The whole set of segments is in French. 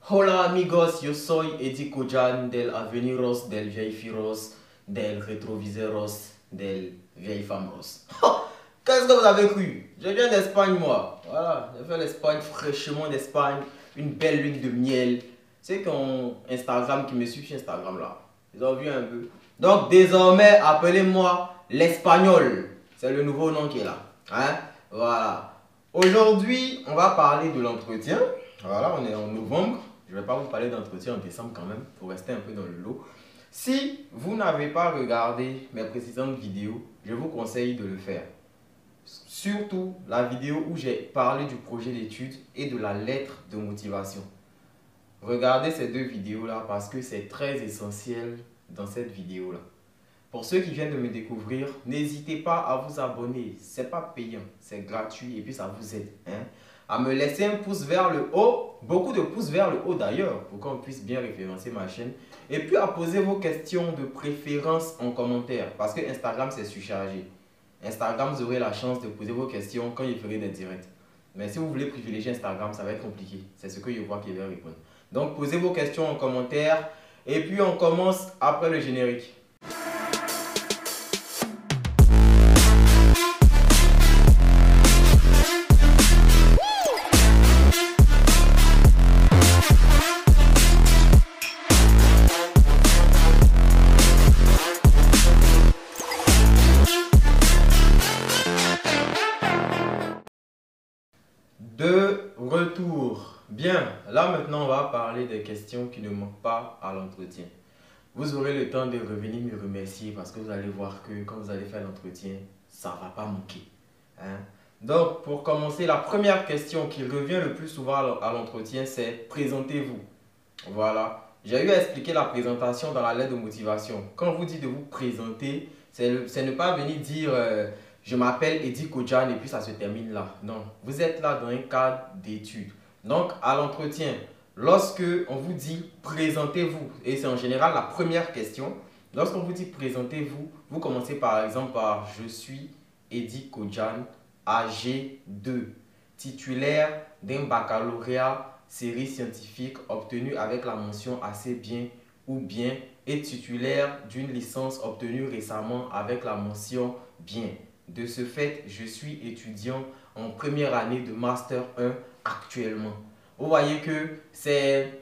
Hola amigos, yo soy Eddie Kojan del Aveniros, del Vieilles del Retroviseros, del Vieille Famos. Qu'est-ce que vous avez cru? Je viens d'Espagne moi. Voilà, j'ai fait l'Espagne fraîchement d'Espagne, une belle lune de miel. Ceux qui ont Instagram, qui me suivent sur Instagram là, ils ont vu un peu. Donc désormais, appelez-moi l'Espagnol. C'est le nouveau nom qui est là. Hein? Voilà. Aujourd'hui, on va parler de l'entretien. Voilà, on est en novembre. Je ne vais pas vous parler d'entretien en décembre quand même, pour rester un peu dans le lot. Si vous n'avez pas regardé mes précédentes vidéos, je vous conseille de le faire. Surtout la vidéo où j'ai parlé du projet d'études et de la lettre de motivation. Regardez ces deux vidéos-là parce que c'est très essentiel dans cette vidéo-là. Pour ceux qui viennent de me découvrir, n'hésitez pas à vous abonner. C'est pas payant, c'est gratuit et puis ça vous aide. À me laisser un pouce vers le haut, beaucoup de pouces vers le haut d'ailleurs, pour qu'on puisse bien référencer ma chaîne. Et puis à poser vos questions de préférence en commentaire, parce que Instagram c'est surchargé. Instagram, vous aurez la chance de poser vos questions quand il ferait des directs. Mais si vous voulez privilégier Instagram, ça va être compliqué. C'est ce que je vois qui va répondre. Donc posez vos questions en commentaire et puis on commence après le générique. De retour. Bien, là maintenant on va parler des questions qui ne manquent pas à l'entretien. Vous aurez le temps de revenir me remercier parce que vous allez voir que quand vous allez faire l'entretien, ça ne va pas manquer. Donc pour commencer, la première question qui revient le plus souvent à l'entretien, c'est présentez-vous. Voilà, j'ai eu à expliquer la présentation dans la lettre de motivation. Quand on vous dit de vous présenter, c'est ne pas venir dire je m'appelle Eddie Kojan et puis ça se termine là. Non, vous êtes là dans un cadre d'études. Donc à l'entretien, lorsque on vous dit présentez-vous, et c'est en général la première question, lorsqu'on vous dit présentez-vous, vous commencez par exemple par je suis Eddie Kojan, âgé de, titulaire d'un baccalauréat série scientifique obtenue avec la mention assez bien ou bien et titulaire d'une licence obtenue récemment avec la mention bien. De ce fait, je suis étudiant en première année de Master 1 actuellement. Vous voyez que c'est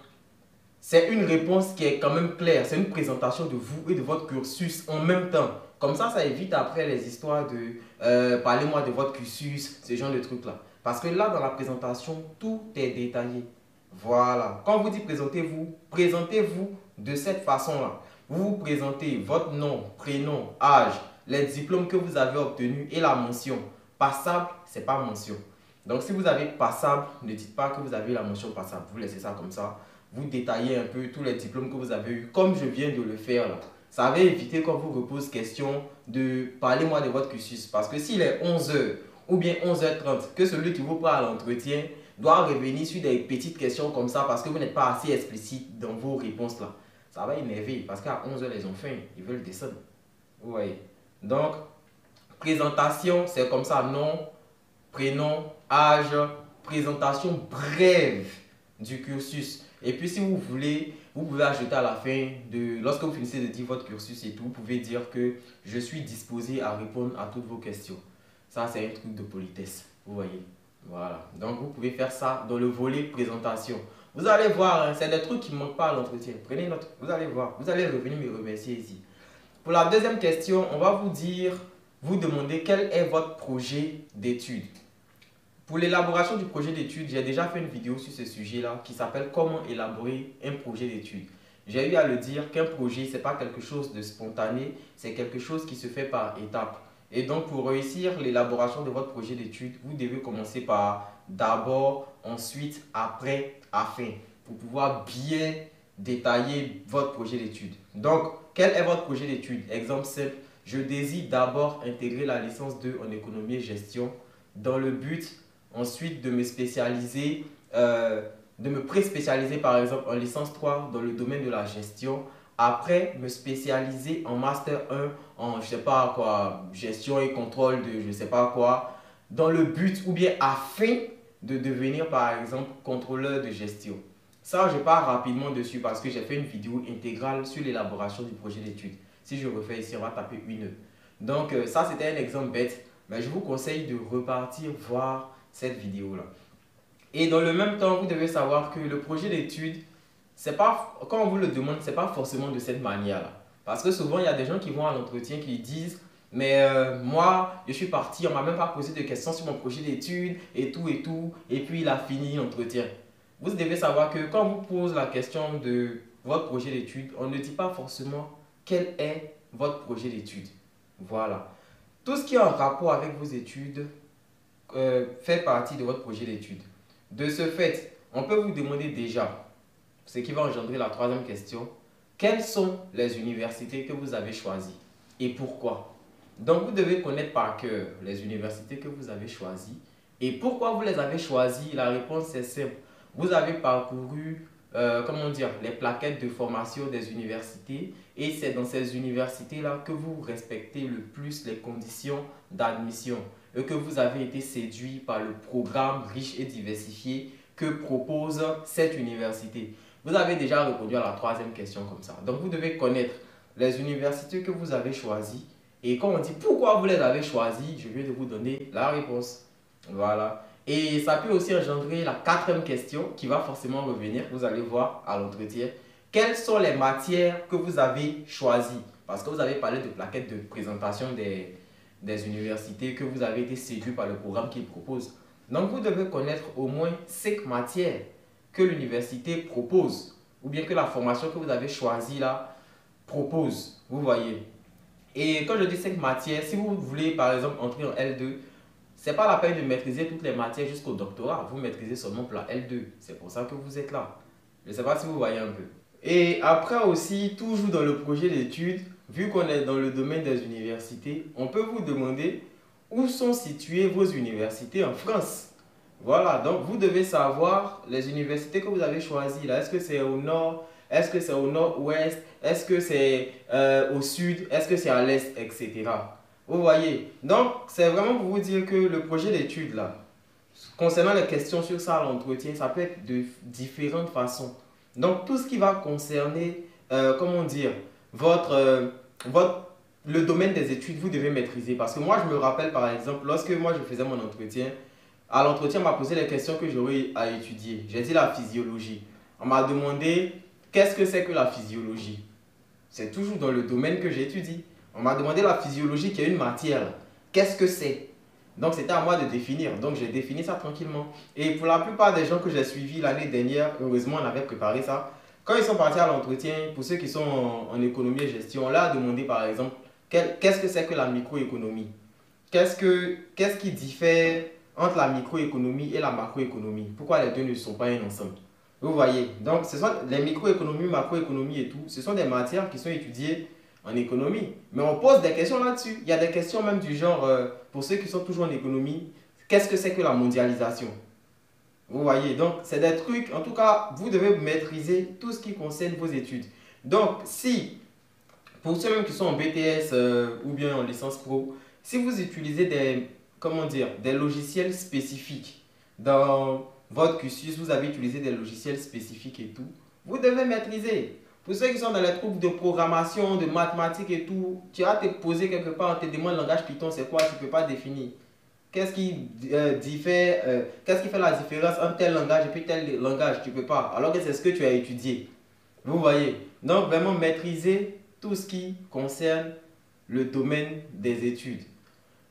une réponse qui est quand même claire. C'est une présentation de vous et de votre cursus en même temps. Comme ça évite après les histoires de parlez-moi de votre cursus, ce genre de trucs-là. Parce que là, dans la présentation, tout est détaillé. Voilà. Quand on vous dit présentez-vous, présentez-vous de cette façon-là. Vous vous présentez votre nom, prénom, âge, les diplômes que vous avez obtenus et la mention. Passable, ce n'est pas mention. Donc, si vous avez passable, ne dites pas que vous avez la mention passable. Vous laissez ça comme ça. Vous détaillez un peu tous les diplômes que vous avez eus, comme je viens de le faire là. Ça va éviter qu'on vous repose question de parlez-moi de votre cursus. Parce que s'il est 11h ou bien 11h30, que celui qui vous parle à l'entretien doit revenir sur des petites questions comme ça parce que vous n'êtes pas assez explicite dans vos réponses là. Ça va énerver parce qu'à 11h, ils ont faim, ils veulent descendre. Vous voyez. Donc, présentation, c'est comme ça, nom, prénom, âge, présentation brève du cursus. Et puis si vous voulez, vous pouvez ajouter à la fin, lorsque vous finissez de dire votre cursus et tout, vous pouvez dire que je suis disposé à répondre à toutes vos questions. Ça, c'est un truc de politesse, vous voyez. Voilà, donc vous pouvez faire ça dans le volet présentation. Vous allez voir, hein, c'est des trucs qui ne manquent pas à l'entretien. Prenez note, vous allez voir, vous allez revenir me remercier ici. Pour la deuxième question, on va vous demander quel est votre projet d'études. Pour l'élaboration du projet d'études, j'ai déjà fait une vidéo sur ce sujet-là qui s'appelle comment élaborer un projet d'études. J'ai eu à le dire qu'un projet, ce n'est pas quelque chose de spontané, c'est quelque chose qui se fait par étapes. Et donc, pour réussir l'élaboration de votre projet d'études, vous devez commencer par d'abord, ensuite, après, afin, pour pouvoir bien détailler votre projet d'études. Donc, quel est votre projet d'études? Exemple simple, je désire d'abord intégrer la licence 2 en économie et gestion dans le but ensuite de me spécialiser, de me pré-spécialiser par exemple en licence 3 dans le domaine de la gestion. Après, me spécialiser en Master 1 en, je sais pas quoi, gestion et contrôle de je sais pas quoi, dans le but ou bien afin de devenir par exemple contrôleur de gestion. Ça, je pars rapidement dessus parce que j'ai fait une vidéo intégrale sur l'élaboration du projet d'étude. Si je refais ici, on va taper 1 heure. Donc, ça, c'était un exemple bête. Mais je vous conseille de repartir voir cette vidéo-là. Et dans le même temps, vous devez savoir que le projet d'étude, c'est pas, quand on vous le demande, ce n'est pas forcément de cette manière-là. Parce que souvent, il y a des gens qui vont à l'entretien qui disent, mais moi, je suis parti, on ne m'a même pas posé de questions sur mon projet d'étude et tout, et puis il a fini l'entretien. Vous devez savoir que quand on vous pose la question de votre projet d'étude, on ne dit pas forcément quel est votre projet d'étude. Voilà. Tout ce qui est en rapport avec vos études fait partie de votre projet d'étude. De ce fait, on peut vous demander déjà, ce qui va engendrer la troisième question, quelles sont les universités que vous avez choisies et pourquoi? Donc, vous devez connaître par cœur les universités que vous avez choisies et pourquoi vous les avez choisies. La réponse est simple. Vous avez parcouru, comment dire, les plaquettes de formation des universités et c'est dans ces universités-là que vous respectez le plus les conditions d'admission et que vous avez été séduit par le programme riche et diversifié que propose cette université. Vous avez déjà répondu à la troisième question comme ça. Donc, vous devez connaître les universités que vous avez choisies. Et quand on dit pourquoi vous les avez choisies, je viens de vous donner la réponse. Voilà. Et ça peut aussi engendrer la quatrième question qui va forcément revenir. Vous allez voir à l'entretien. Quelles sont les matières que vous avez choisies? Parce que vous avez parlé de plaquettes de présentation des universités, que vous avez été séduit par le programme qu'ils proposent. Donc, vous devez connaître au moins 5 matières que l'université propose ou bien que la formation que vous avez choisie là propose. Vous voyez. Et quand je dis 5 matières, si vous voulez par exemple entrer en L2, ce n'est pas la peine de maîtriser toutes les matières jusqu'au doctorat. Vous maîtrisez seulement pour la L2. C'est pour ça que vous êtes là. Je ne sais pas si vous voyez un peu. Et après aussi, toujours dans le projet d'études, vu qu'on est dans le domaine des universités, on peut vous demander où sont situées vos universités en France. Voilà, donc vous devez savoir les universités que vous avez choisies. Est-ce que c'est au nord? Est-ce que c'est au nord-ouest? Est-ce que c'est au sud? Est-ce que c'est à l'est? Etc. Vous voyez. Donc, c'est vraiment pour vous dire que le projet d'études, là, concernant les questions sur ça à l'entretien, ça peut être de différentes façons. Donc, tout ce qui va concerner, comment dire, le domaine des études, vous devez maîtriser. Parce que moi, je me rappelle, par exemple, lorsque moi, je faisais mon entretien, à l'entretien, on m'a posé les questions que j'aurais à étudier. J'ai dit la physiologie. On m'a demandé, qu'est-ce que c'est que la physiologie? C'est toujours dans le domaine que j'étudie. On m'a demandé la physiologie qui est une matière. Qu'est-ce que c'est? Donc, c'était à moi de définir. Donc, j'ai défini ça tranquillement. Et pour la plupart des gens que j'ai suivis l'année dernière, heureusement, on avait préparé ça. Quand ils sont partis à l'entretien, pour ceux qui sont en économie et gestion, on leur a demandé, par exemple, qu'est-ce que c'est que la microéconomie? Qu'est-ce qui diffère entre la microéconomie et la macroéconomie? Pourquoi les deux ne sont pas un ensemble? Vous voyez, donc ce sont les microéconomies, macroéconomies et tout, ce sont des matières qui sont étudiées en économie. Mais on pose des questions là-dessus. Il y a des questions même du genre, pour ceux qui sont toujours en économie, qu'est-ce que c'est que la mondialisation? Vous voyez, donc c'est des trucs, en tout cas, vous devez maîtriser tout ce qui concerne vos études. Donc, si, pour ceux même qui sont en BTS ou bien en licence pro, si vous utilisez des, comment dire, des logiciels spécifiques dans votre cursus, vous avez utilisé des logiciels spécifiques et tout, vous devez maîtriser. Pour ceux qui sont dans les trucs de programmation, de mathématiques et tout, tu vas te poser quelque part, on te demande le langage Python, c'est quoi, tu ne peux pas définir. Qu'est-ce qui qu'est-ce qui fait la différence entre tel langage et puis tel langage, tu ne peux pas, alors que c'est ce que tu as étudié. Vous voyez, donc vraiment maîtriser tout ce qui concerne le domaine des études.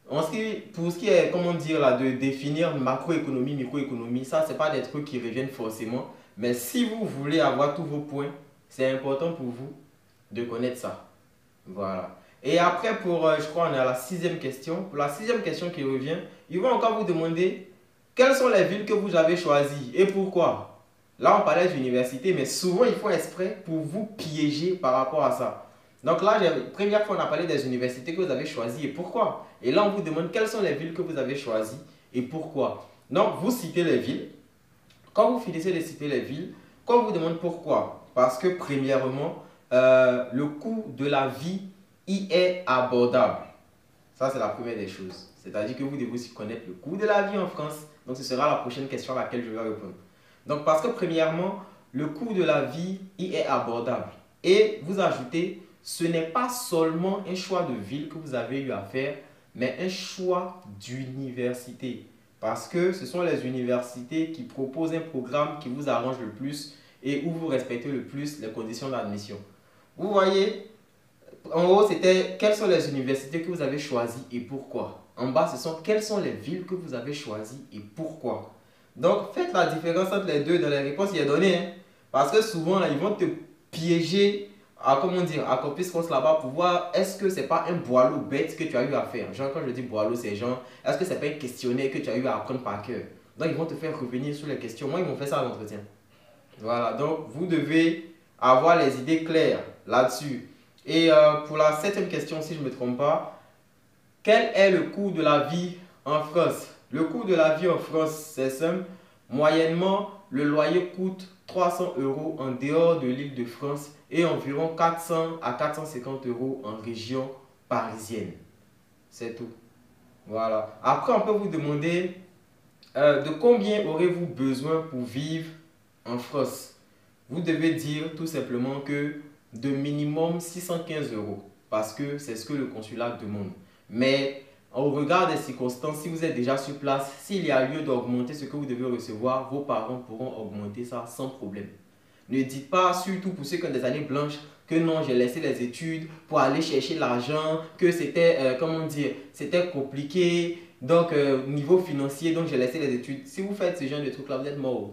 Pour ce qui est, comment dire, là, de définir macroéconomie, microéconomie, ça, ce n'est pas des trucs qui reviennent forcément. Mais si vous voulez avoir tous vos points, c'est important pour vous de connaître ça. Voilà. Et après, je crois, on est à la 6e question. Pour la 6e question qui revient, ils vont encore vous demander quelles sont les villes que vous avez choisies et pourquoi. Là, on parlait d'université, mais souvent, il faut exprès pour vous piéger par rapport à ça. Donc là, la première fois, on a parlé des universités que vous avez choisies et pourquoi. Et là, on vous demande quelles sont les villes que vous avez choisies et pourquoi. Donc, vous citez les villes. Quand vous finissez de citer les villes, quand on vous demande pourquoi, parce que premièrement, le coût de la vie y est abordable. Ça, c'est la première des choses. C'est-à-dire que vous devez aussi connaître le coût de la vie en France. Donc, ce sera la prochaine question à laquelle je vais répondre. Donc, parce que premièrement, le coût de la vie y est abordable. Et vous ajoutez, ce n'est pas seulement un choix de ville que vous avez eu à faire, mais un choix d'université. Parce que ce sont les universités qui proposent un programme qui vous arrange le plus et où vous respectez le plus les conditions d'admission. Vous voyez, en haut, c'était quelles sont les universités que vous avez choisies et pourquoi. En bas, ce sont quelles sont les villes que vous avez choisies et pourquoi. Donc, faites la différence entre les deux dans les réponses qu'il y a données. Hein. Parce que souvent, là, ils vont te piéger à, comment dire, à Campus France là-bas pour voir est-ce que c'est pas un boileau bête que tu as eu à faire. Genre, quand je dis boileau, c'est genre, est-ce que c'est pas un questionnaire que tu as eu à apprendre par cœur. Donc, ils vont te faire revenir sur les questions. Moi, ils m'ont fait ça à l'entretien. Voilà, donc vous devez avoir les idées claires là-dessus. Et pour la 7e question, si je ne me trompe pas, quel est le coût de la vie en France? Le coût de la vie en France, c'est simple. Moyennement, le loyer coûte 300 € en dehors de l'Île-de-France et environ 400 à 450 € en région parisienne. C'est tout. Voilà. Après, on peut vous demander de combien aurez-vous besoin pour vivre en France? Vous devez dire tout simplement que de minimum 615 € parce que c'est ce que le consulat demande. Mais au regard des circonstances, si vous êtes déjà sur place, s'il y a lieu d'augmenter ce que vous devez recevoir, vos parents pourront augmenter ça sans problème. Ne dites pas, surtout pour ceux qui ont des années blanches, que non, j'ai laissé les études pour aller chercher l'argent, que c'était, comment dire, c'était compliqué, donc niveau financier, donc j'ai laissé les études. Si vous faites ce genre de trucs là, vous êtes mort.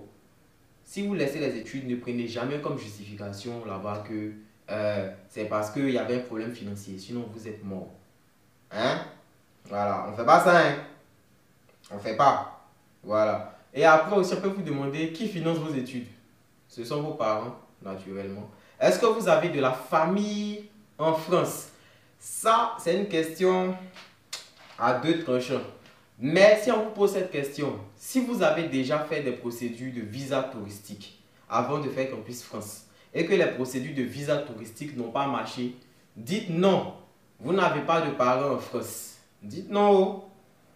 Si vous laissez les études, ne prenez jamais comme justification là-bas que c'est parce qu'il y avait un problème financier. Sinon, vous êtes mort. Hein? Voilà, on ne fait pas ça. Hein? On ne fait pas. Voilà. Et après aussi, on peut vous demander qui finance vos études. Ce sont vos parents, naturellement. Est-ce que vous avez de la famille en France? Ça, c'est une question à deux tranchants. Mais si on vous pose cette question, si vous avez déjà fait des procédures de visa touristique avant de faire Campus France et que les procédures de visa touristique n'ont pas marché, dites non. Vous n'avez pas de parents en France. Dites non.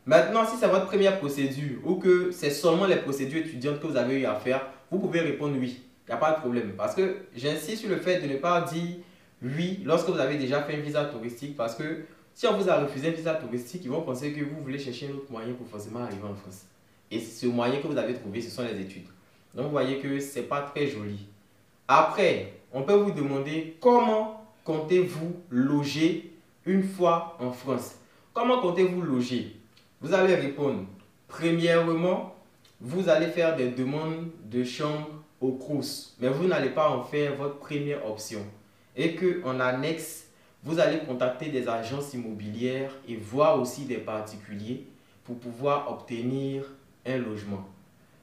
Maintenant, si c'est votre première procédure ou que c'est seulement les procédures étudiantes que vous avez eu à faire, vous pouvez répondre oui. Il n'y a pas de problème. Parce que j'insiste sur le fait de ne pas dire oui lorsque vous avez déjà fait un visa touristique parce que si on vous a refusé un visa touristique, ils vont penser que vous voulez chercher un autre moyen pour forcément arriver en France. Et ce moyen que vous avez trouvé, ce sont les études. Donc, vous voyez que ce n'est pas très joli. Après, on peut vous demander comment comptez-vous loger une fois en France. Comment comptez-vous loger? Vous allez répondre. Premièrement, vous allez faire des demandes de chambre au Crous. Mais vous n'allez pas en faire votre première option. Et qu'en annexe, vous allez contacter des agences immobilières et voir aussi des particuliers pour pouvoir obtenir un logement.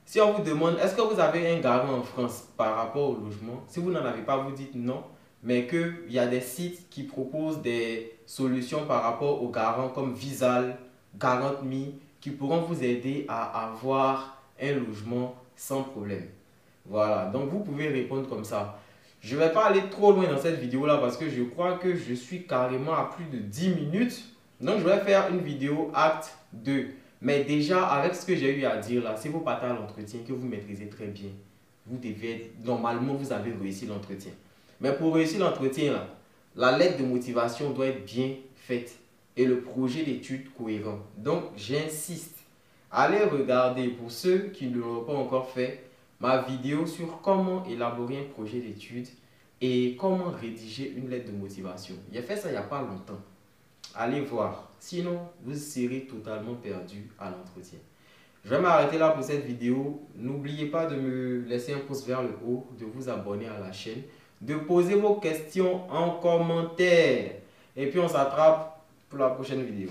Si on vous demande, est-ce que vous avez un garant en France par rapport au logement? Si vous n'en avez pas, vous dites non. Mais qu'il y a des sites qui proposent des solutions par rapport aux garants comme Visal, GarantMe, qui pourront vous aider à avoir un logement sans problème. Voilà, donc vous pouvez répondre comme ça. Je ne vais pas aller trop loin dans cette vidéo là parce que je crois que je suis carrément à plus de 10 minutes. Donc je vais faire une vidéo acte 2. Mais déjà avec ce que j'ai eu à dire là, si vous partez à l'entretien que vous maîtrisez très bien, vous devez être, normalement vous avez réussi l'entretien. Mais pour réussir l'entretien là, la lettre de motivation doit être bien faite et le projet d'étude cohérent. Donc j'insiste, allez regarder pour ceux qui ne l'ont pas encore fait, ma vidéo sur comment élaborer un projet d'études et comment rédiger une lettre de motivation. J'ai fait ça il n'y a pas longtemps. Allez voir. Sinon, vous serez totalement perdu à l'entretien. Je vais m'arrêter là pour cette vidéo. N'oubliez pas de me laisser un pouce vers le haut, de vous abonner à la chaîne, de poser vos questions en commentaire. Et puis on s'attrape pour la prochaine vidéo.